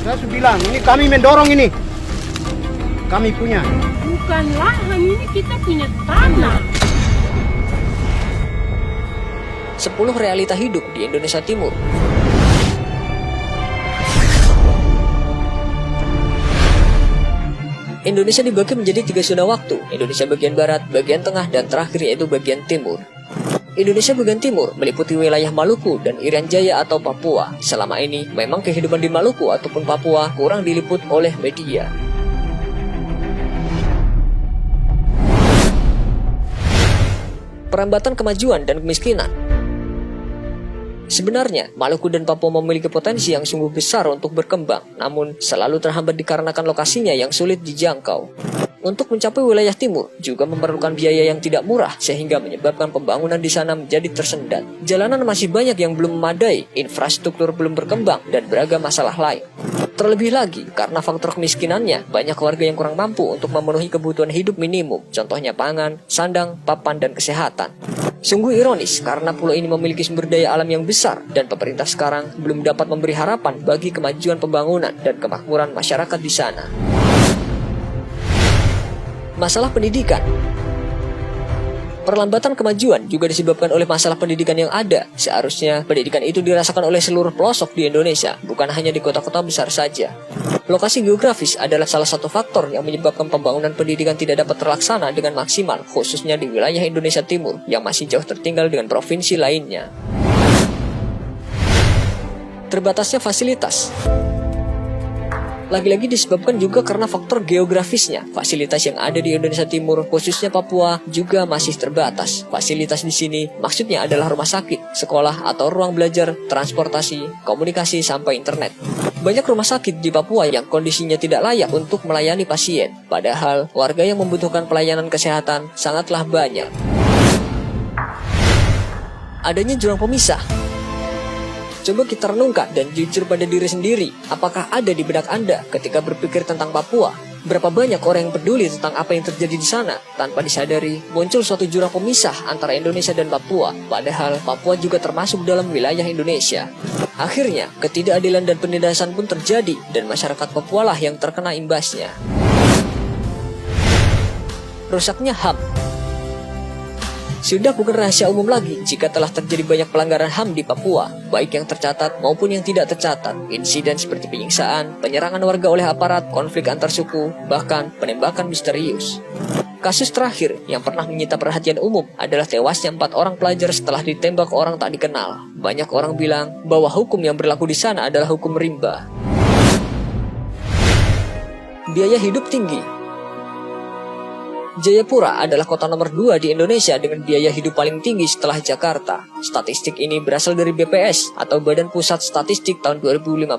Saya sudah bilang, ini kami mendorong ini. Kami punya. Bukan lahan, ini kita punya tanah. 10 realita hidup di Indonesia Timur. Indonesia dibagi menjadi 3 zona waktu, Indonesia bagian barat, bagian tengah, dan terakhir yaitu bagian timur. Indonesia bagian timur meliputi wilayah Maluku dan Irian Jaya atau Papua. Selama ini, memang kehidupan di Maluku ataupun Papua kurang diliput oleh media. Perambatan kemajuan dan kemiskinan. Sebenarnya, Maluku dan Papua memiliki potensi yang sungguh besar untuk berkembang, namun selalu terhambat dikarenakan lokasinya yang sulit dijangkau. Untuk mencapai wilayah timur juga memerlukan biaya yang tidak murah sehingga menyebabkan pembangunan di sana menjadi tersendat. Jalanan masih banyak yang belum memadai, infrastruktur belum berkembang, dan beragam masalah lain. Terlebih lagi, karena faktor kemiskinannya, banyak warga yang kurang mampu untuk memenuhi kebutuhan hidup minimum, contohnya pangan, sandang, papan, dan kesehatan. Sungguh ironis karena pulau ini memiliki sumber daya alam yang besar dan pemerintah sekarang belum dapat memberi harapan bagi kemajuan pembangunan dan kemakmuran masyarakat di sana. Masalah pendidikan. Perlambatan kemajuan juga disebabkan oleh masalah pendidikan yang ada. Seharusnya pendidikan itu dirasakan oleh seluruh pelosok di Indonesia, bukan hanya di kota-kota besar saja. Lokasi geografis adalah salah satu faktor yang menyebabkan pembangunan pendidikan tidak dapat terlaksana dengan maksimal, khususnya di wilayah Indonesia Timur yang masih jauh tertinggal dengan provinsi lainnya. Terbatasnya fasilitas. Lagi-lagi disebabkan juga karena faktor geografisnya. Fasilitas yang ada di Indonesia Timur, khususnya Papua, juga masih terbatas. Fasilitas di sini maksudnya adalah rumah sakit, sekolah atau ruang belajar, transportasi, komunikasi, sampai internet. Banyak rumah sakit di Papua yang kondisinya tidak layak untuk melayani pasien, padahal warga yang membutuhkan pelayanan kesehatan sangatlah banyak. Adanya jurang pemisah. Coba kita renungkan dan jujur pada diri sendiri, apakah ada di benak Anda ketika berpikir tentang Papua? Berapa banyak orang yang peduli tentang apa yang terjadi di sana? Tanpa disadari, muncul suatu jurang pemisah antara Indonesia dan Papua, padahal Papua juga termasuk dalam wilayah Indonesia. Akhirnya, ketidakadilan dan penindasan pun terjadi, dan masyarakat Papua lah yang terkena imbasnya. Rusaknya HAM. Sudah bukan rahasia umum lagi jika telah terjadi banyak pelanggaran HAM di Papua, baik yang tercatat maupun yang tidak tercatat. Insiden seperti penyiksaan, penyerangan warga oleh aparat, konflik antar suku, bahkan penembakan misterius. Kasus terakhir yang pernah menyita perhatian umum adalah tewasnya 4 orang pelajar setelah ditembak orang tak dikenal. Banyak orang bilang bahwa hukum yang berlaku di sana adalah hukum rimba. Biaya hidup tinggi. Jayapura adalah kota nomor 2 di Indonesia dengan biaya hidup paling tinggi setelah Jakarta. Statistik ini berasal dari BPS atau Badan Pusat Statistik tahun 2015.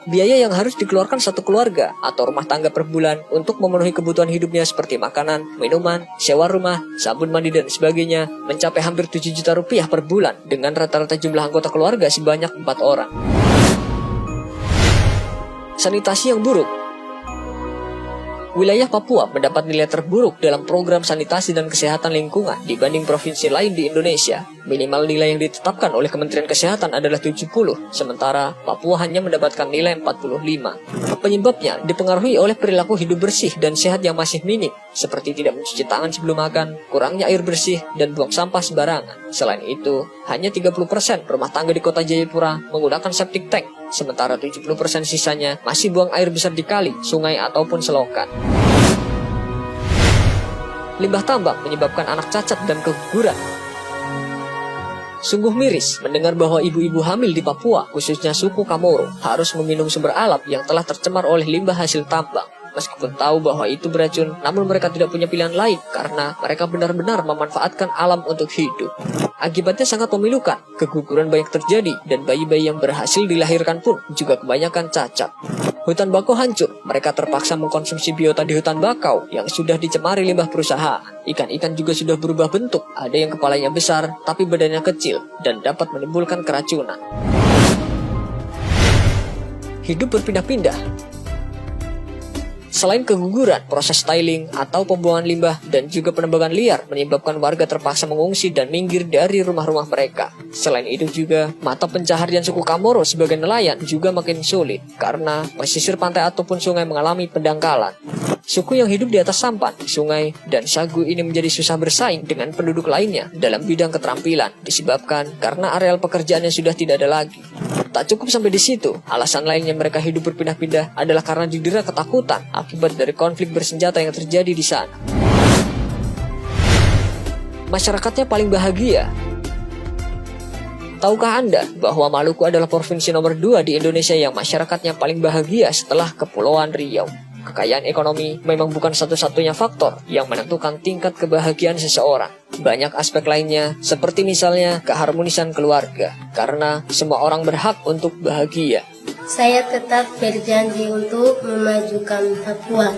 Biaya yang harus dikeluarkan satu keluarga atau rumah tangga per bulan untuk memenuhi kebutuhan hidupnya seperti makanan, minuman, sewa rumah, sabun mandi, dan sebagainya mencapai hampir 7 juta rupiah per bulan dengan rata-rata jumlah anggota keluarga sebanyak 4 orang. Sanitasi yang buruk. Wilayah Papua mendapat nilai terburuk dalam program sanitasi dan kesehatan lingkungan dibanding provinsi lain di Indonesia. Minimal nilai yang ditetapkan oleh Kementerian Kesehatan adalah 70, sementara Papua hanya mendapatkan nilai 45. Penyebabnya dipengaruhi oleh perilaku hidup bersih dan sehat yang masih minim, seperti tidak mencuci tangan sebelum makan, kurangnya air bersih, dan buang sampah sembarangan. Selain itu, hanya 30% rumah tangga di kota Jayapura menggunakan septic tank, sementara 70% sisanya masih buang air besar di kali, sungai, ataupun selokan. Limbah tambang menyebabkan anak cacat dan keguguran. Sungguh miris mendengar bahwa ibu-ibu hamil di Papua, khususnya suku Kamoro, harus meminum sumber alam yang telah tercemar oleh limbah hasil tambang. Meskipun tahu bahwa itu beracun, namun mereka tidak punya pilihan lain karena mereka benar-benar memanfaatkan alam untuk hidup. Akibatnya sangat memilukan, keguguran banyak terjadi, dan bayi-bayi yang berhasil dilahirkan pun juga kebanyakan cacat. Hutan bakau hancur, mereka terpaksa mengkonsumsi biota di hutan bakau yang sudah dicemari limbah perusahaan. Ikan-ikan juga sudah berubah bentuk, ada yang kepalanya besar tapi badannya kecil, dan dapat menimbulkan keracunan. Hidup berpindah-pindah. Selain keguguran, proses tiling atau pembuangan limbah dan juga penebangan liar menyebabkan warga terpaksa mengungsi dan minggir dari rumah-rumah mereka. Selain itu juga, mata pencaharian suku Kamoro sebagai nelayan juga makin sulit karena pesisir pantai ataupun sungai mengalami pendangkalan. Suku yang hidup di atas sampan, sungai, dan sagu ini menjadi susah bersaing dengan penduduk lainnya dalam bidang keterampilan disebabkan karena areal pekerjaannya sudah tidak ada lagi. Tak cukup sampai di situ, alasan lainnya mereka hidup berpindah-pindah adalah karena didera ketakutan akibat dari konflik bersenjata yang terjadi di sana. Masyarakatnya paling bahagia. Tahukah Anda bahwa Maluku adalah provinsi nomor 2 di Indonesia yang masyarakatnya paling bahagia setelah Kepulauan Riau? Kekayaan ekonomi memang bukan satu-satunya faktor yang menentukan tingkat kebahagiaan seseorang. Banyak aspek lainnya, seperti misalnya keharmonisan keluarga, karena semua orang berhak untuk bahagia. Saya tetap berjanji untuk memajukan Papua.